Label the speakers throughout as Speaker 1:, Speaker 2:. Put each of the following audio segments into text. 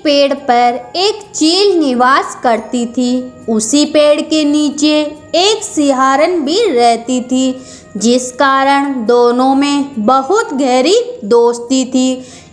Speaker 1: पेड़ पर एक चील निवास करती थी। उसी पेड़ के नीचे एक सिंहारन भी रहती थी, जिस कारण दोनों में बहुत गहरी दोस्ती थी।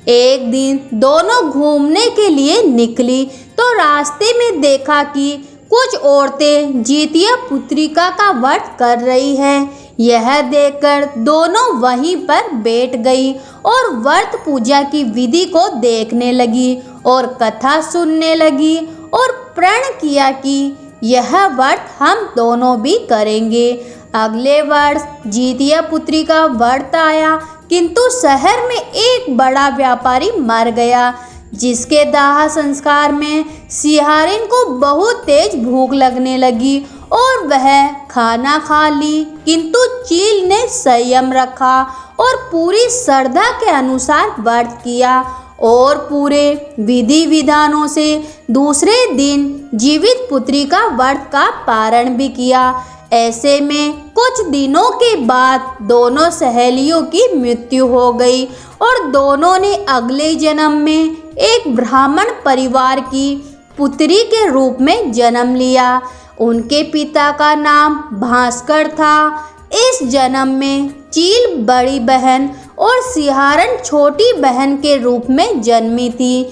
Speaker 1: एक दिन दोनों घूमने के लिए निकली तो रास्ते में देखा कि कुछ औरतें जितिया पुत्रिका का व्रत कर रही हैं। यह देखकर दोनों वहीं पर बैठ गई और व्रत पूजा की विधि को देखने लगी और कथा सुनने लगी और प्रण किया कि यह व्रत हम दोनों भी करेंगे। अगले वर्ष जितिया पुत्री का व्रत आया, किंतु शहर में एक बड़ा व्यापारी मर गया, जिसके दाह संस्कार में सिंहारिन को बहुत तेज भूख लगने लगी और वह खाना खा ली, किंतु चील ने संयम रखा और पूरी श्रद्धा के अनुसार व्रत किया और पूरे विधि विधानों से दूसरे दिन जीवित पुत्री का व्रत का पारण भी किया। ऐसे में कुछ दिनों के बाद दोनों सहेलियों की मृत्यु हो गई और दोनों ने अगले जन्म में एक ब्राह्मण परिवार की पुत्री के रूप में जन्म लिया। उनके पिता का नाम भास्कर था। इस जन्म में चील बड़ी बहन और सिंहारन छोटी बहन के रूप में जन्मी थी।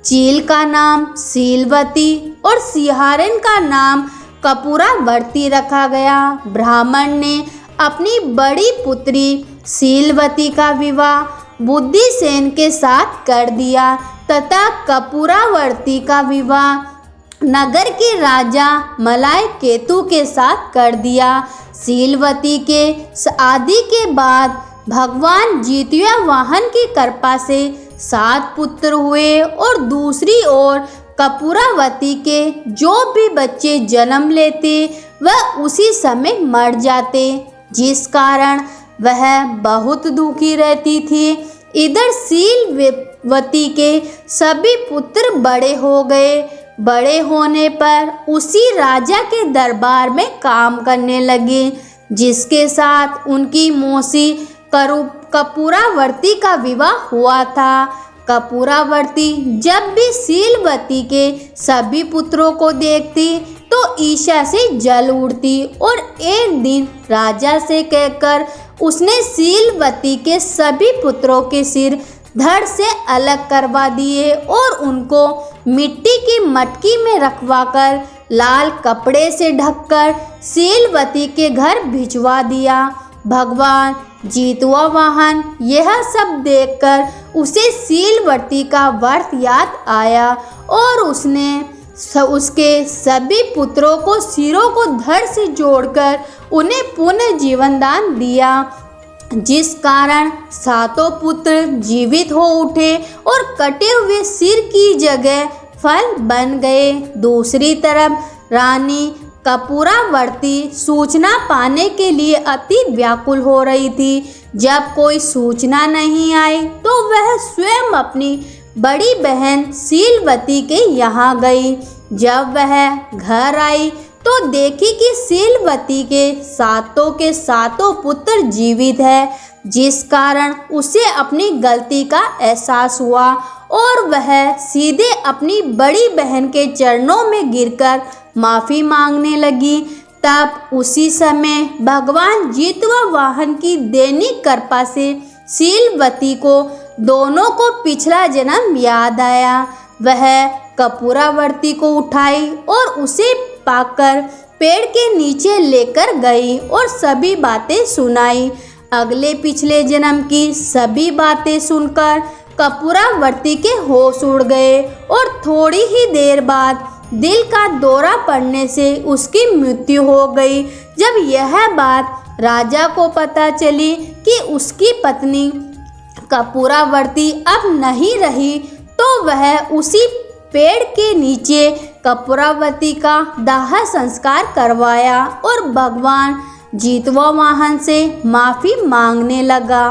Speaker 1: चील का नाम शीलवती और सिंहारन का नाम कपूरावर्ती रखा गया। ब्राह्मण ने अपनी बड़ी पुत्री शीलवती का विवाह बुद्धिसेन के साथ कर दिया तथा कपूरावर्ती का विवाह नगर के राजा मलाय केतु के साथ कर दिया। शीलवती के शादी के बाद भगवान जितिया वाहन की कृपा से 7 पुत्र हुए और दूसरी ओर कपूरावती के जो भी बच्चे जन्म लेते वह उसी समय मर जाते, जिस कारण वह बहुत दुखी रहती थी। इधर शीलवती के सभी पुत्र बड़े हो गए। बड़े होने पर उसी राजा के दरबार में काम करने लगे, जिसके साथ उनकी मौसी कपूरावर्ती का विवाह हुआ था। कपूरावर्ती जब भी शीलवती के सभी पुत्रों को देखती तो ईर्ष्या से जल उठती और एक दिन राजा से कहकर उसने शीलवती के सभी पुत्रों के सिर धड़ से अलग करवा दिए और उनको मिट्टी की मटकी में रखवाकर लाल कपड़े से ढककर शीलवती के घर भिजवा दिया। भगवान जितुआ वाहन यह सब देखकर उसे शीलवती का व्रत याद आया और उसने उसके सभी पुत्रों को सिरों को धड़ से जोड़कर उन्हें पुनः जीवन दान दिया, जिस कारण 7 पुत्र जीवित हो उठे और कटे हुए सिर की जगह फल बन गए। दूसरी तरफ रानी कपूरावर्ती सूचना पाने के लिए अति व्याकुल हो रही थी। जब कोई सूचना नहीं आई तो वह स्वयं अपनी बड़ी बहन शीलवती के यहाँ गई। जब वह घर आई तो देखी कि शीलवती के सातों पुत्र जीवित है, जिस कारण उसे अपनी गलती का एहसास हुआ और वह सीधे अपनी बड़ी बहन के चरणों में गिरकर माफ़ी मांगने लगी। तब उसी समय भगवान जितुआ वाहन की दैनिक कृपा से शीलवती को दोनों को पिछला जन्म याद आया। वह कपूरावर्ती को उठाई और उसे पाकर पेड़ के नीचे लेकर गई और सभी बातें सुनाई। अगले पिछले जन्म की सभी बातें सुनकर कपूरावर्ती के होश उड़ गए और थोड़ी ही देर बाद दिल का दौरा पड़ने से उसकी मृत्यु हो गई। जब यह बात राजा को पता चली कि उसकी पत्नी कपूरावर्ती अब नहीं रही तो वह उसी पेड़ के नीचे कपूरावर्ती का दाह संस्कार करवाया और भगवान जितुआ वाहन से माफ़ी मांगने लगा।